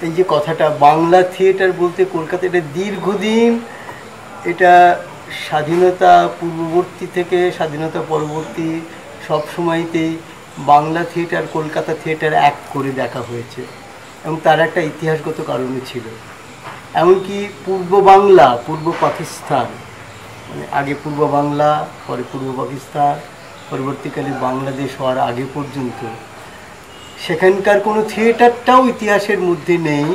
এই যে কথাটা বাংলা থিয়েটার বলতে কলকাতা, এটা দীর্ঘদিন, এটা স্বাধীনতা পূর্ববর্তী থেকে স্বাধীনতা পরবর্তী সব সময়তেই বাংলা থিয়েটার কলকাতা থিয়েটার এক করে দেখা হয়েছে এবং তার একটা ইতিহাসগত কারণও ছিল। এমনকি পূর্ব বাংলা, পূর্ব পাকিস্তান, মানে আগে পূর্ব বাংলা, পরে পূর্ব পাকিস্তান, পরবর্তীকালে বাংলাদেশ হওয়ার আগে পর্যন্ত সেখানকার কোনো থিয়েটারটাও ইতিহাসের মধ্যে নেই।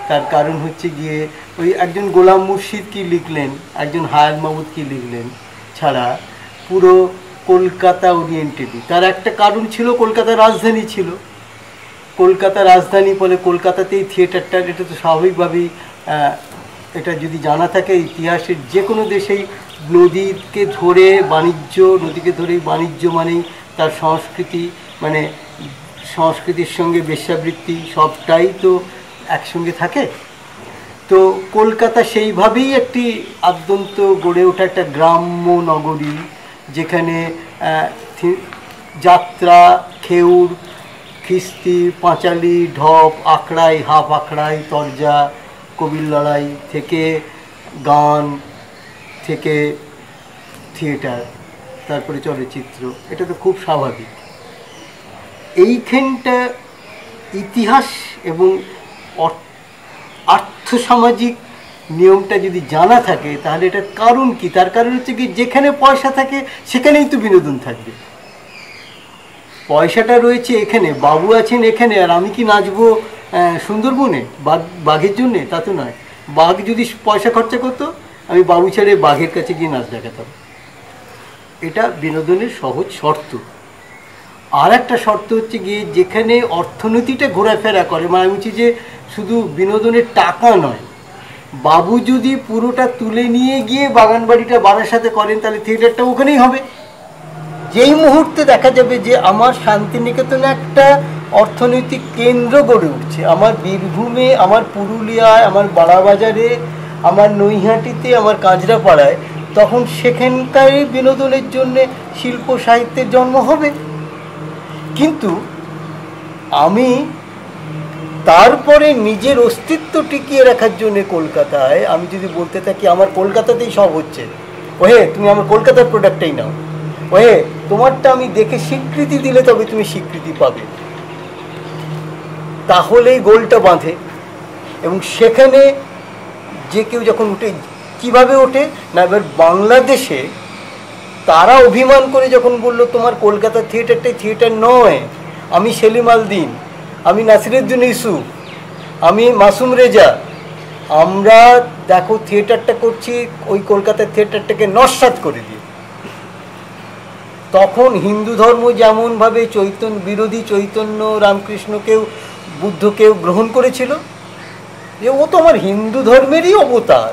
তার কারণ হচ্ছে গিয়ে ওই একজন গোলাম মুর্শিদ কি লিখলেন, একজন হায়াত মাহমুদ কি লিখলেন ছাড়া পুরো কলকাতা ওরিয়েন্টেডই। তার একটা কারণ ছিল, কলকাতার রাজধানী ছিল, কলকাতা রাজধানী বলে কলকাতাতেই থিয়েটারটা, এটা তো স্বাভাবিকভাবেই এটা যদি জানা থাকে ইতিহাসের যে কোনো দেশেই নদীকে ধরে বাণিজ্য, নদীকে ধরেই বাণিজ্য মানেই তার সংস্কৃতি, মানে সংস্কৃতির সঙ্গে বেশ্যাবৃত্তি সবটাই তো একসঙ্গে থাকে। তো কলকাতা সেইভাবেই একটি আদ্যন্ত গড়ে ওঠা একটা গ্রাম্য নগরী, যেখানে যাত্রা, খেউর, খিস্তি, পাঁচালি, ঢপ, আখড়াই, হাফ আখড়াই, তরজা, কবির লড়াই থেকে গান, থেকে থিয়েটার, তারপরে চলচ্চিত্র, এটা তো খুব স্বাভাবিক। এইখানটা ইতিহাস এবং আর্থসামাজিক নিয়মটা যদি জানা থাকে তাহলে এটার কারণ কি? তার কারণ হচ্ছে কি, যেখানে পয়সা থাকে সেখানেই তো বিনোদন থাকবে। পয়সাটা রয়েছে এখানে, বাবু আছেন এখানে, আর আমি কি নাচবো সুন্দরবনে বাঘের জন্যে? তা তো নয়। বাঘ যদি পয়সা খরচা করতো, আমি বাবু ছেড়ে বাঘের কাছে গিয়ে নাচ দেখাতাম। এটা বিনোদনের সহজ শর্ত। আর একটা শর্ত হচ্ছে গিয়ে, যেখানে অর্থনীতিটা ঘোরাফেরা করে, মানে আমি বলছি যে শুধু বিনোদনের টাকা নয়, বাবু যদি পুরোটা তুলে নিয়ে গিয়ে বাগান বাড়িটা বারাসাতে করেন তাহলে থিয়েটারটা ওখানেই হবে। যেই মুহূর্তে দেখা যাবে যে আমার শান্তিনিকেতনে একটা অর্থনৈতিক কেন্দ্র গড়ে উঠছে, আমার বীরভূমে, আমার পুরুলিয়ায়, আমার বাড়াবাজারে, আমার নৈহাটিতে, আমার কাঁচরাপাড়ায়, তখন সেখানকার বিনোদনের জন্যে শিল্প সাহিত্যের জন্ম হবে। কিন্তু আমি তারপরে নিজের অস্তিত্ব টিকিয়ে রাখার জন্যে কলকাতায় আমি যদি বলতে থাকি আমার কলকাতাতেই সব হচ্ছে, ওহে তুমি আমার কলকাতার প্রোডাক্টটাই নাও, ওহে তোমারটা আমি দেখে স্বীকৃতি দিলে তবে তুমি স্বীকৃতি পাবে, তাহলেই গোলটা বাঁধে। এবং সেখানে যে কেউ যখন উঠে, কিভাবে ওঠে না, এবার বাংলাদেশে তারা অভিমান করে যখন বলল তোমার কলকাতার থিয়েটারটাই থিয়েটার নয়, আমি সেলিম আলদিন, আমি নাসিরুদ্দিন ইউসুফ, আমি মাসুম রেজা, আমরা দেখো থিয়েটারটা করছি ওই কলকাতার থিয়েটারটাকে নস্যাৎ করে দিয়ে। তখন হিন্দু ধর্ম যেমনভাবে বিরোধী চৈতন্য রামকৃষ্ণকেও বুদ্ধকেও গ্রহণ করেছিল, যে ও তো আমার হিন্দু ধর্মেরই অবতার,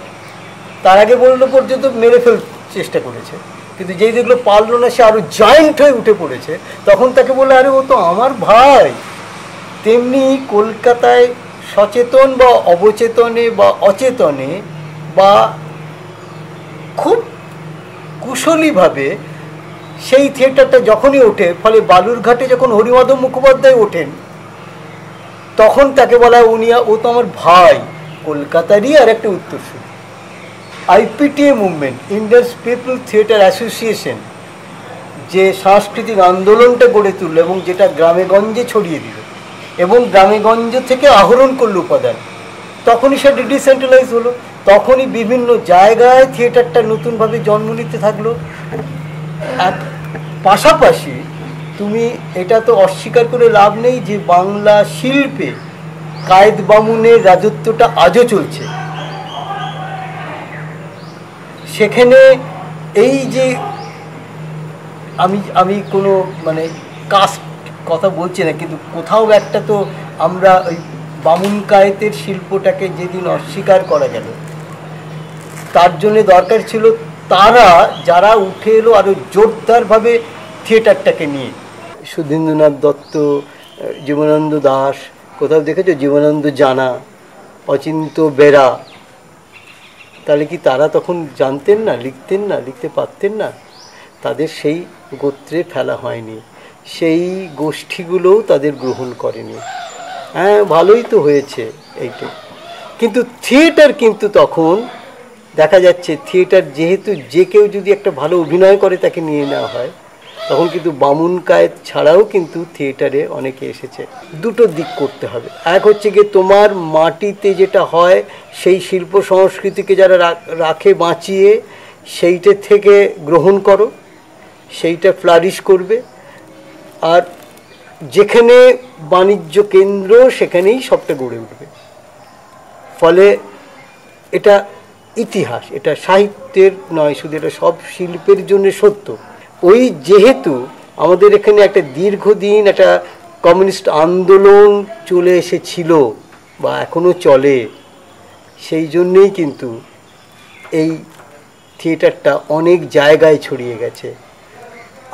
তার আগে বললো পর্যন্ত মেরে ফেলতে চেষ্টা করেছে, কিন্তু যেই দেখলো পারলো না, সে আরও জয়েন্ট হয়ে উঠে পড়েছে, তখন তাকে বললো আরে ও তো আমার ভাই। তেমনি কলকাতায় সচেতন বা অবচেতনে বা অচেতনে বা খুব কুশলীভাবে সেই থিয়েটারটা যখনই ওঠে, ফলে বালুরঘাটে যখন হরিমাধব মুখোপাধ্যায় ওঠেন তখন তাকে বলা হয় ও তো আমার ভাই, কলকাতারই আর একটা উত্তরসূরি। IPTA movement, Indian people theatre association, যে সাংস্কৃতিক আন্দোলনটা গড়ে তুললো এবং যেটা গ্রামে গঞ্জে ছড়িয়ে দিল এবং গ্রামে গঞ্জ থেকে আহরণ করলো উপাদান, তখনই সেটা ডিসেন্ট্রালাইজ হলো, তখনই বিভিন্ন জায়গায় থিয়েটারটা নতুনভাবে জন্ম নিতে থাকলো। পাশাপাশি তুমি এটা তো অস্বীকার করে লাভ নেই যে বাংলা শিল্পে কায়েদ বামুনের রাজত্বটা আজও চলছে। সেখানে এই যে আমি কোনো মানে কাস্ট কথা বলছি না, কিন্তু কোথাও একটা তো আমরা ওই বামুন কায়েতের শিল্পটাকে যেদিন অস্বীকার করা গেল, তার জন্যে দরকার ছিল তারা যারা উঠে এলো আরও জোরদারভাবে থিয়েটারটাকে নিয়ে। সুধীন্দ্রনাথ দত্ত, জীবনানন্দ দাস, কোথাও দেখেছো জীবনানন্দ জানা, অচিন্ত বেরা, তাহলে কি তারা তখন জানতেন না, লিখতেন না, লিখতে পারতেন না? তাদের সেই গোত্রে ফেলা হয়নি, সেই গোষ্ঠীগুলোও তাদের গ্রহণ করেনি। হ্যাঁ, ভালোই তো হয়েছে, এইটাই। কিন্তু থিয়েটার কিন্তু তখন দেখা যাচ্ছে থিয়েটার যেহেতু যে কেউ যদি একটা ভালো অভিনয় করে তাকে নিয়ে নেওয়া হয়, তখন কিন্তু বামুন কায়েত ছাড়াও কিন্তু থিয়েটারে অনেকে এসেছে। দুটো দিক করতে হবে। এক হচ্ছে গিয়ে তোমার মাটিতে যেটা হয় সেই শিল্প সংস্কৃতিকে যারা রাখে বাঁচিয়ে সেইটা থেকে গ্রহণ করো, সেইটা ফ্লারিশ করবে। আর যেখানে বাণিজ্য কেন্দ্র সেখানেই সবটা গড়ে উঠবে। ফলে এটা ইতিহাস, এটা সাহিত্যের নয় শুধু, এটা সব শিল্পের জন্য সত্য। ওই যেহেতু আমাদের এখানে একটা দীর্ঘদিন একটা কমিউনিস্ট আন্দোলন চলে এসেছিল বা এখনও চলে, সেই জন্যেই কিন্তু এই থিয়েটারটা অনেক জায়গায় ছড়িয়ে গেছে।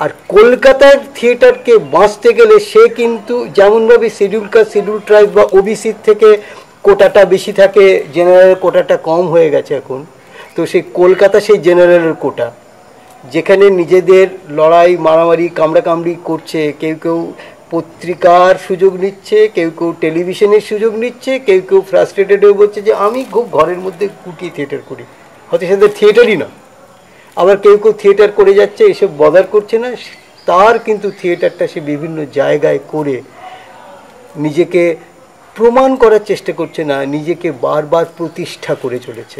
আর কলকাতার থিয়েটারকে বাঁচতে গেলে সে কিন্তু যেমনভাবে শিডিউল কাস্ট, শিডিউল ট্রাইব বা ওবিসির থেকে কোটাটা বেশি থাকে, জেনারেল কোটাটা কম হয়ে গেছে এখন। তো সেই কলকাতা সেই জেনারেলের কোটা, যেখানে নিজেদের লড়াই মারামারি কামড়াকামড়ি করছে, কেউ কেউ পত্রিকার সুযোগ নিচ্ছে, কেউ কেউ টেলিভিশনের সুযোগ নিচ্ছে, কেউ কেউ ফ্রাস্ট্রেটেড হয়ে বলছে যে আমি খুব ঘরের মধ্যে কুটিয়ে থিয়েটার করি, হয়তো সেটা থিয়েটারই না। আবার কেউ কেউ থিয়েটার করে যাচ্ছে, এসব বদার করছে না, তার কিন্তু থিয়েটারটা সে বিভিন্ন জায়গায় করে নিজেকে প্রমাণ করার চেষ্টা করছে না, নিজেকে বারবার প্রতিষ্ঠা করে চলেছে।